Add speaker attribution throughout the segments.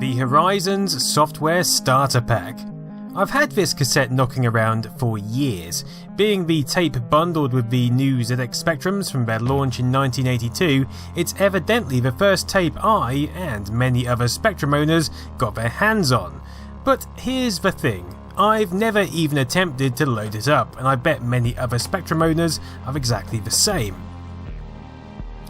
Speaker 1: the Horizons Software Starter Pack. I've had this cassette knocking around for years. Being the tape bundled with the new ZX Spectrums from their launch in 1982, it's evidently the first tape I, and many other Spectrum owners, got their hands on. But here's the thing, I've never even attempted to load it up, and I bet many other Spectrum owners are exactly the same.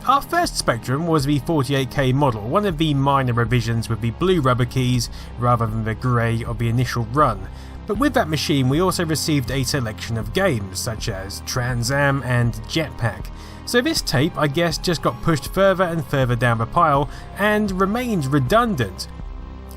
Speaker 1: Our first Spectrum was the 48K model, one of the minor revisions with the blue rubber keys rather than the grey of the initial run. But with that machine we also received a selection of games such as Trans Am and Jetpack. So this tape I guess just got pushed further and further down the pile and remained redundant.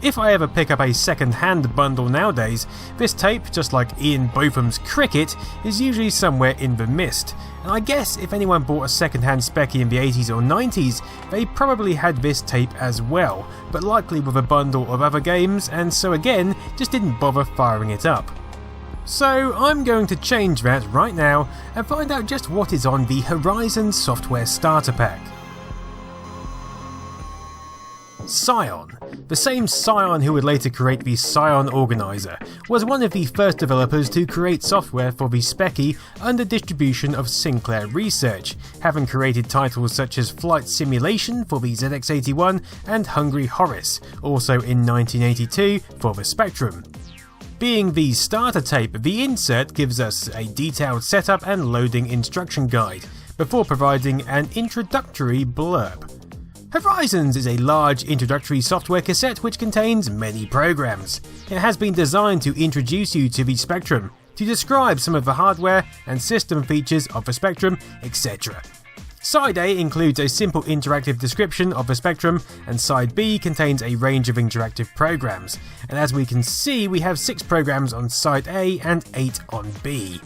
Speaker 1: If I ever pick up a second-hand bundle nowadays, this tape, just like Ian Botham's Cricket, is usually somewhere in the mist. And I guess if anyone bought a second-hand Specky in the 80s or 90s, they probably had this tape as well, but likely with a bundle of other games, and so again, just didn't bother firing it up. So I'm going to change that right now and find out just what is on the Horizons Software Starter Pack. Scion. The same Scion who would later create the Scion Organizer, was one of the first developers to create software for the Specky under distribution of Sinclair Research, having created titles such as Flight Simulation for the ZX81 and Hungry Horace, also in 1982 for the Spectrum. Being the starter tape, the insert gives us a detailed setup and loading instruction guide, before providing an introductory blurb. Horizons is a large introductory software cassette which contains many programs. It has been designed to introduce you to the Spectrum, to describe some of the hardware and system features of the Spectrum, etc. Side A includes a simple interactive description of the Spectrum, and Side B contains a range of interactive programs. And as we can see, we have 6 programs on Side A and 8 on B.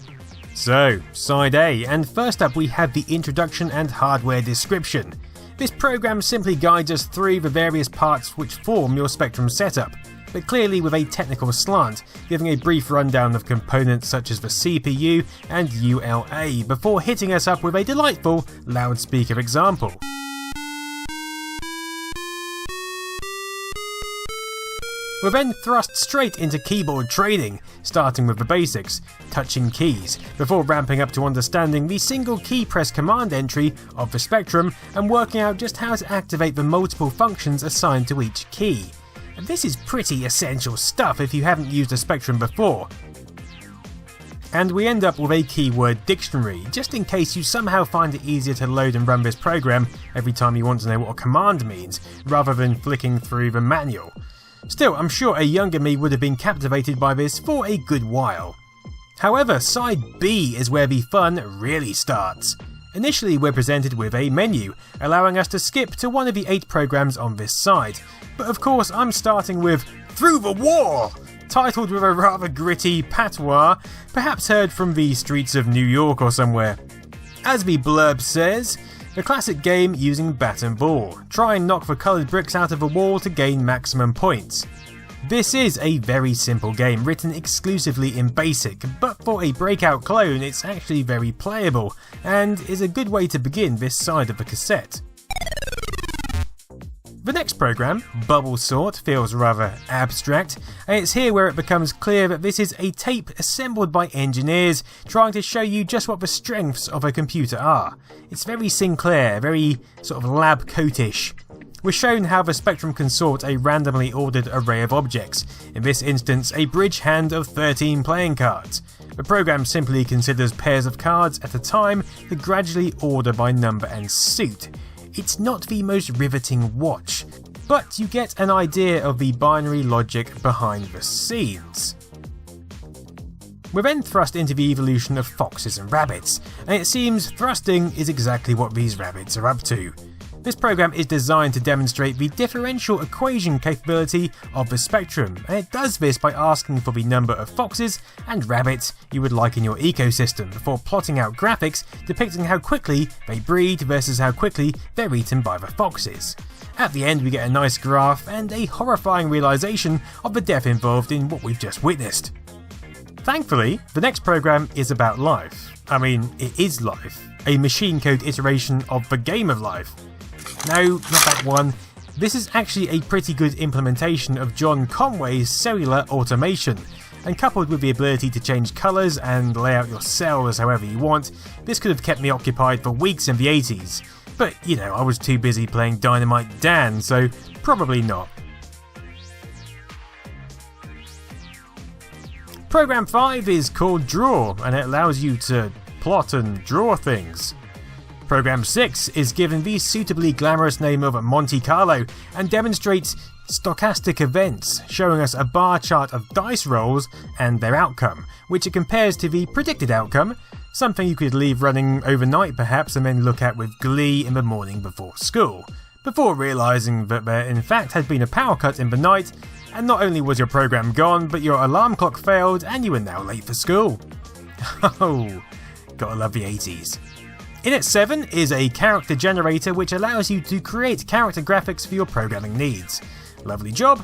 Speaker 1: So, Side A, and first up we have the introduction and hardware description. This program simply guides us through the various parts which form your Spectrum setup, but clearly with a technical slant, giving a brief rundown of components such as the CPU and ULA before hitting us up with a delightful loudspeaker example. We're then thrust straight into keyboard training, starting with the basics, touching keys, before ramping up to understanding the single key press command entry of the Spectrum and working out just how to activate the multiple functions assigned to each key. And this is pretty essential stuff if you haven't used a Spectrum before. And we end up with a keyword dictionary, just in case you somehow find it easier to load and run this program every time you want to know what a command means, rather than flicking through the manual. Still, I'm sure a younger me would have been captivated by this for a good while. However, Side B is where the fun really starts. Initially we're presented with a menu, allowing us to skip to one of the 8 programs on this side, but of course I'm starting with Through the Wall, titled with a rather gritty patois, perhaps heard from the streets of New York or somewhere. As the blurb says, the classic game using bat and ball. Try and knock the coloured bricks out of a wall to gain maximum points. This is a very simple game written exclusively in BASIC, but for a breakout clone it's actually very playable, and is a good way to begin this side of the cassette. The next program, Bubble Sort, feels rather abstract, and it's here where it becomes clear that this is a tape assembled by engineers trying to show you just what the strengths of a computer are. It's very Sinclair, very sort of lab coat-ish. We're shown how the Spectrum can sort a randomly ordered array of objects, in this instance a bridge hand of 13 playing cards. The program simply considers pairs of cards at a time to gradually order by number and suit. It's not the most riveting watch, but you get an idea of the binary logic behind the scenes. We're then thrust into the evolution of foxes and rabbits, and it seems thrusting is exactly what these rabbits are up to. This program is designed to demonstrate the differential equation capability of the Spectrum, and it does this by asking for the number of foxes and rabbits you would like in your ecosystem before plotting out graphics depicting how quickly they breed versus how quickly they're eaten by the foxes. At the end we get a nice graph and a horrifying realisation of the death involved in what we've just witnessed. Thankfully, the next program is about life. I mean, it is life, a machine code iteration of the game of life. No, not that one. This is actually a pretty good implementation of John Conway's cellular automation, and coupled with the ability to change colours and lay out your cells however you want, this could have kept me occupied for weeks in the 80s. But, you know, I was too busy playing Dynamite Dan, so probably not. Program 5 is called Draw, and it allows you to plot and draw things. Program 6 is given the suitably glamorous name of Monte Carlo and demonstrates stochastic events, showing us a bar chart of dice rolls and their outcome, which it compares to the predicted outcome, something you could leave running overnight perhaps and then look at with glee in the morning before school, before realising that there in fact had been a power cut in the night, and not only was your program gone, but your alarm clock failed and you were now late for school. Oh, gotta love the 80s. Init 7 is a character generator which allows you to create character graphics for your programming needs. Lovely job.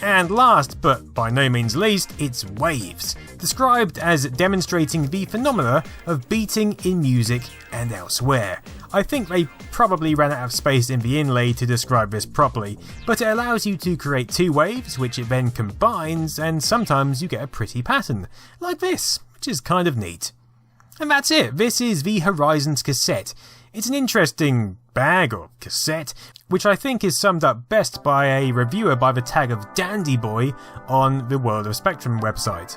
Speaker 1: And last, but by no means least, it's Waves, described as demonstrating the phenomena of beating in music and elsewhere. I think they probably ran out of space in the inlay to describe this properly, but it allows you to create two waves, which it then combines, and sometimes you get a pretty pattern, like this, which is kind of neat. And that's it, this is the Horizons cassette. It's an interesting bag or cassette, which I think is summed up best by a reviewer by the tag of Dandy Boy on the World of Spectrum website.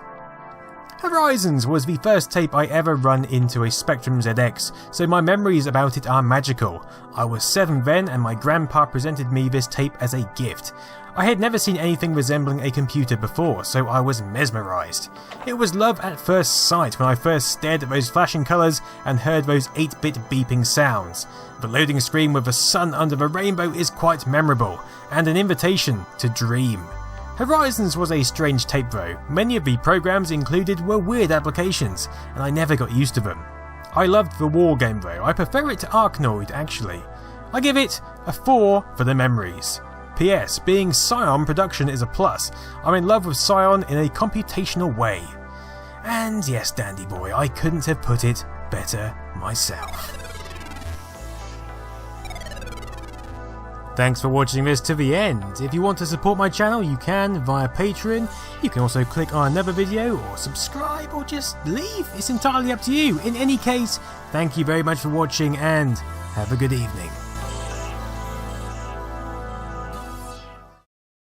Speaker 1: Horizons was the first tape I ever run into a Spectrum ZX, so my memories about it are magical. I was 7 then and my grandpa presented me this tape as a gift. I had never seen anything resembling a computer before, so I was mesmerised. It was love at first sight when I first stared at those flashing colours and heard those 8-bit beeping sounds. The loading screen with the sun under the rainbow is quite memorable, and an invitation to dream. Horizons was a strange tape though. Many of the programs included were weird applications, and I never got used to them. I loved the war game though. I prefer it to Arkanoid actually. I give it a 4 for the memories. P.S. Being Scion production is a plus. I'm in love with Scion in a computational way. And yes, Dandy Boy, I couldn't have put it better myself. Thanks for watching this to the end. If you want to support my channel, you can via Patreon. You can also click on another video or subscribe or just leave. It's entirely up to you. In any case, thank you very much for watching and have a good evening.